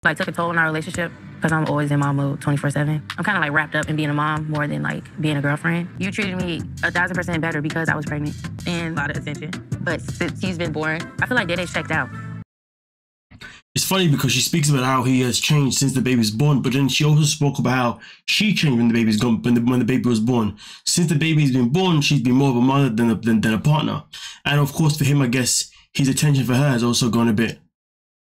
like took a toll on our relationship because I'm always in mom mode 24/7. I'm kind of like wrapped up in being a mom more than like being a girlfriend. You treated me 1,000% better because I was pregnant and a lot of attention. But since he's been born, I feel like Dede's checked out. It's funny because she speaks about how he has changed since the baby was born, but then she also spoke about how she changed when the baby's gone, when the baby was born. Since the baby's been born, she's been more of a mother than a partner. And of course, for him, I guess his attention for her has also gone a bit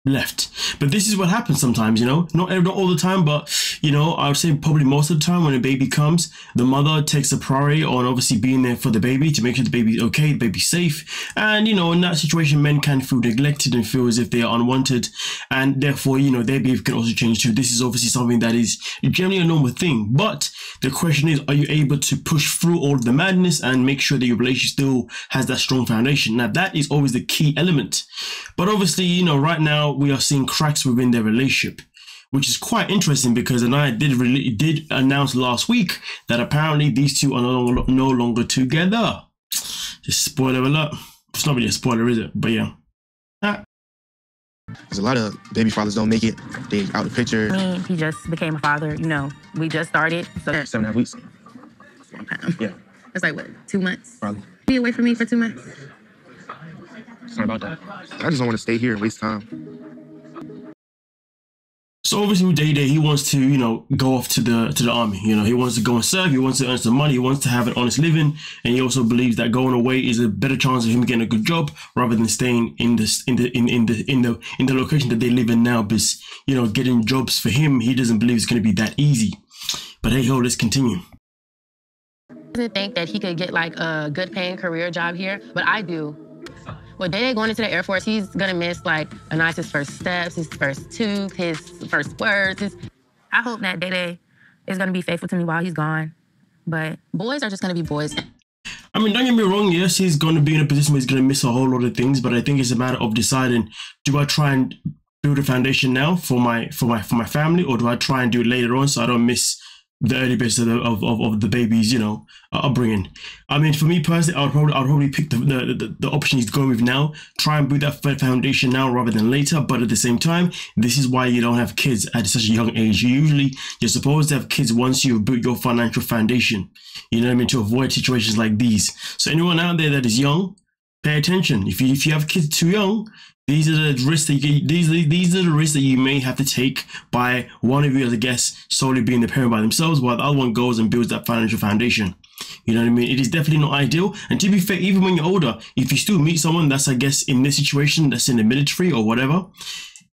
left. But this is what happens sometimes, you know, not all the time, but you know, I would say probably most of the time when a baby comes, the mother takes a priority on obviously being there for the baby to make sure the baby's okay, the baby's safe. And you know, in that situation, men can feel neglected and feel as if they are unwanted, and therefore, you know, their behavior can also change too. This is obviously something that is generally a normal thing, but the question is, are you able to push through all of the madness and make sure that your relationship still has that strong foundation? Now that is always the key element. But obviously, you know, right now we are seeing cracks within their relationship, which is quite interesting because I did announce last week that apparently these two are no longer together. Just spoiler alert. It's not really a spoiler, is it? But yeah. There's a lot of baby fathers don't make it. They out the picture. I mean, he just became a father, you know. We just started. So 7.5 weeks. Yeah. That's like, what, 2 months? Probably. Be away from me for 2 months? It's not about that. I just don't want to stay here and waste time. So obviously with Day, he wants to, you know, go off to the army. You know, he wants to go and serve. He wants to earn some money. He wants to have an honest living, and he also believes that going away is a better chance of him getting a good job rather than staying in the location that they live in now. Because you know, getting jobs for him, he doesn't believe it's going to be that easy. But hey ho, let's continue. Doesn't think that he could get like a good paying career job here, but I do. Well, Dede going into the Air Force, he's gonna miss like his first steps, his first tooth, his first words. I hope that Dede is gonna be faithful to me while he's gone. But boys are just gonna be boys. I mean, don't get me wrong, yes, he's gonna be in a position where he's gonna miss a whole lot of things, but I think it's a matter of deciding, do I try and build a foundation now for my family, or do I try and do it later on so I don't miss the early bits of the baby's, you know, upbringing. I mean, for me personally, I'd probably pick the option he's going with now. Try and build that foundation now rather than later. But at the same time, this is why you don't have kids at such a young age. You're supposed to have kids once you've built your financial foundation. You know what I mean? To avoid situations like these. So anyone out there that is young, pay attention. If you have kids too young, these are the risks that these are the risks that you may have to take by one of you as a guest solely being the parent by themselves, while the other one goes and builds that financial foundation. You know what I mean? It is definitely not ideal. And to be fair, even when you're older, if you still meet someone that's, I guess, in this situation, that's in the military or whatever,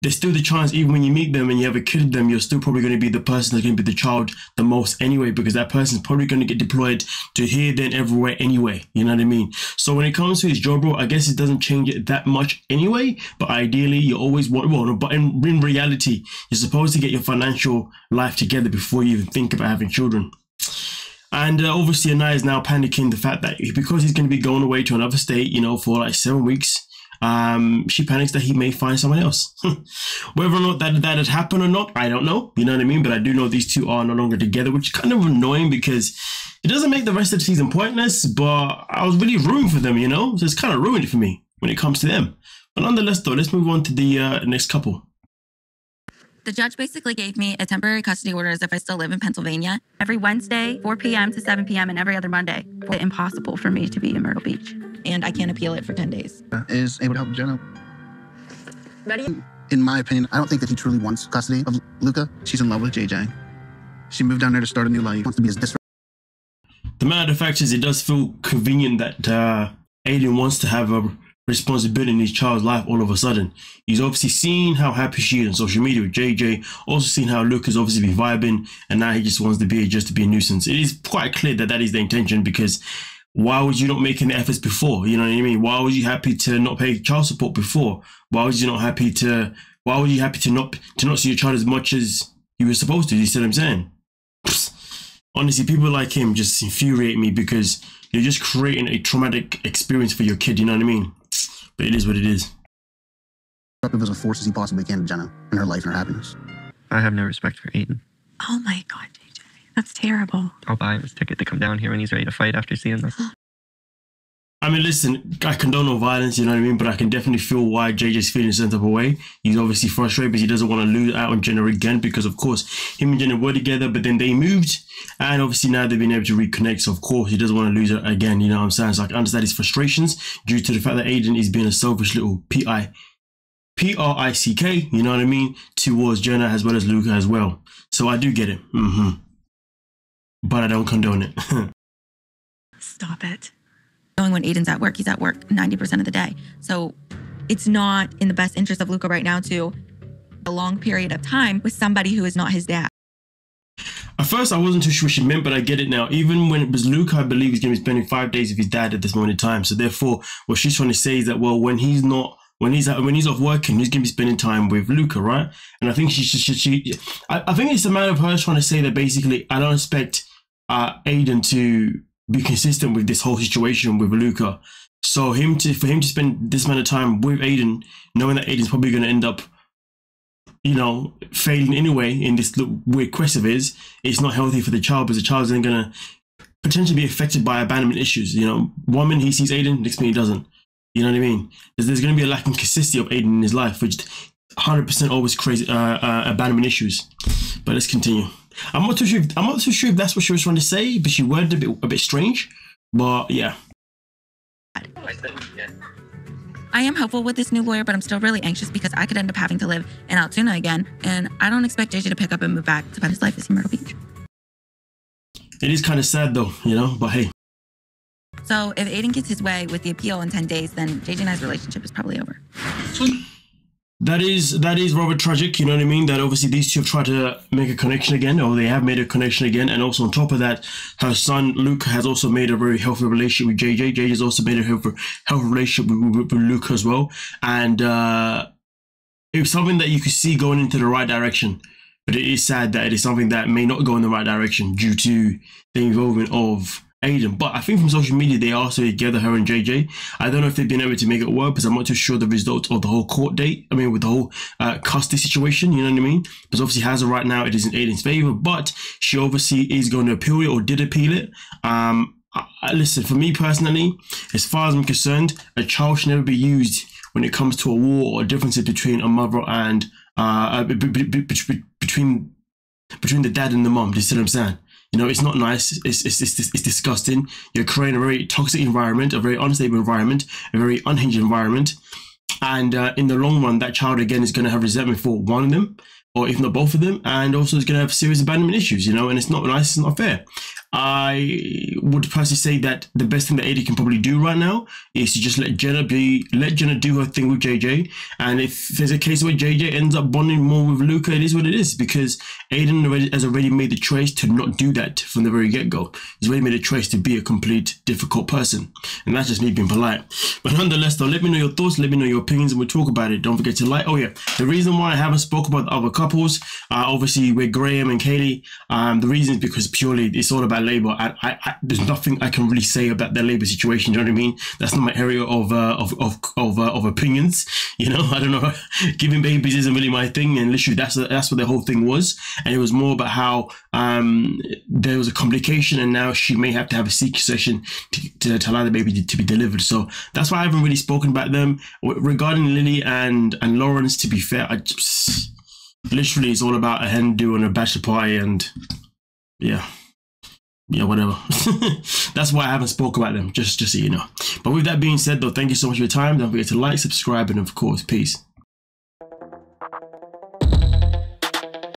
there's still the chance, even when you meet them and you have a kid with them, you're still probably going to be the person that's going to be the child the most anyway, because that person's probably going to get deployed to here, then everywhere anyway. You know what I mean? So when it comes to his job role, I guess it doesn't change it that much anyway, but ideally you always want, well, but in reality, you're supposed to get your financial life together before you even think about having children. And obviously Anaya is now panicking the fact that because he's going to be going away to another state, you know, for like 7 weeks, she panics that he may find someone else. Whether or not that had happened or not, I don't know. You know what I mean? But I do know these two are no longer together, which is kind of annoying because it doesn't make the rest of the season pointless, but I was really rooting for them, you know? So it's kind of ruined it for me when it comes to them. But nonetheless, though, let's move on to the next couple. The judge basically gave me a temporary custody order as if I still live in Pennsylvania. Every Wednesday, 4 p.m. to 7 p.m. and every other Monday. It's impossible for me to be in Myrtle Beach. And I can't appeal it for 10 days. Is able to help Jenna. Ready? In my opinion, I don't think that he truly wants custody of Luca. She's in love with JJ. She moved down there to start a new life. Wants to be his disrespect. The matter of the fact is, it does feel convenient that Aiden wants to have a responsibility in his child's life all of a sudden. He's obviously seen how happy she is on social media with JJ, also seen how Luca's obviously been vibing, and now he just wants to be a nuisance. It is quite clear that that is the intention, because why was you not making the efforts before? You know what I mean? Why was you happy to not pay child support before? Why was you happy to not see your child as much as you were supposed to? You see what I'm saying? Honestly, people like him just infuriate me because you're just creating a traumatic experience for your kid, you know what I mean? But it is what it is. As a force as he possibly can to Jenna and her life and her happiness. I have no respect for Aiden. Oh my God, JJ. That's terrible. I'll buy him his ticket to come down here when he's ready to fight after seeing this. I mean, listen, I condone no violence, you know what I mean? But I can definitely feel why JJ's feeling some type of way. He's obviously frustrated because he doesn't want to lose out on Jenna again because, of course, him and Jenna were together, but then they moved. And obviously now they've been able to reconnect. So, of course, he doesn't want to lose her again, you know what I'm saying? So I can understand his frustrations due to the fact that Aiden is being a selfish little PRICK, you know what I mean? Towards Jenna as well as Luca as well. So I do get it. But I don't condone it. Stop it. Knowing when Aiden's at work, he's at work 90% of the day. So it's not in the best interest of Luca right now to a long period of time with somebody who is not his dad. At first, I wasn't too sure what she meant, but I get it now. Even when it was Luca, I believe he's going to be spending 5 days with his dad at this moment in time. So therefore, what she's trying to say is that, well, when he's off working, he's going to be spending time with Luca, right? And I think I think it's a matter of her trying to say that basically, I don't expect Aiden to be consistent with this whole situation with Luca. So for him to spend this amount of time with Aiden, knowing that Aiden's probably going to end up, you know, failing anyway in this weird quest of his, it's not healthy for the child because the child's then going to potentially be affected by abandonment issues. You know, one minute he sees Aiden, next minute he doesn't. You know what I mean? There's going to be a lack of consistency of Aiden in his life, which 100% always creates abandonment issues. But let's continue. I'm not too sure if that's what she was trying to say, but she worded a bit strange. But yeah. I am hopeful with this new lawyer, but I'm still really anxious because I could end up having to live in Altoona again, and I don't expect JJ to pick up and move back to spend his life in Myrtle Beach. It is kind of sad though, you know, but hey. So if Aiden gets his way with the appeal in 10 days, then JJ and I's relationship is probably over. That is rather tragic, you know what I mean? That obviously these two have tried to make a connection again, or they have made a connection again, and also on top of that, her son Luke has also made a very healthy relationship with JJ. JJ's also made a healthy relationship with Luke as well, and it was something that you could see going into the right direction. But it is sad that it is something that may not go in the right direction due to the involvement of Aiden. But I think from social media they are also together, her and JJ. I don't know if they've been able to make it work because I'm not too sure the results of the whole court date. I mean, with the whole custody situation, you know what I mean? Because obviously as of right now it is in Aiden's favor, but she obviously is going to appeal it or did appeal it. Listen, for me personally, as far as I'm concerned, a child should never be used when it comes to a war or differences between a mother and between the dad and the mom. Do you see what I'm saying? You know, it's not nice. It's disgusting. You're creating a very toxic environment, a very unstable environment, a very unhinged environment. And in the long run, that child, again, is going to have resentment for one of them, or if not both of them. And also is going to have serious abandonment issues, you know, and it's not nice. It's not fair. I would personally say that the best thing that Aiden can probably do right now is to just let Jenna do her thing with JJ. And if there's a case where JJ ends up bonding more with Luca, it is what it is, because Aiden has already made the choice to not do that from the very get-go. He's already made a choice to be a complete difficult person. And that's just me being polite. But nonetheless, though, let me know your thoughts, let me know your opinions, and we'll talk about it. Don't forget to like. Oh yeah, the reason why I haven't spoke about the other couples, obviously with Graham and Kaylee, the reason is because purely it's all about labor. There's nothing I can really say about their labor situation. Do you know what I mean? That's not my area of opinions. You know, I don't know. Giving babies isn't really my thing, and literally that's what the whole thing was. And it was more about how there was a complication, and now she may have to have a C-section to allow the baby to be delivered. So that's why I haven't really spoken about them. Regarding Lily and Lawrence, to be fair, literally it's all about a hen do and a bachelor party, and yeah, whatever. That's why I haven't spoke about them, just so you know. But with that being said, though, thank you so much for your time. Don't forget to like, subscribe, and of course, peace.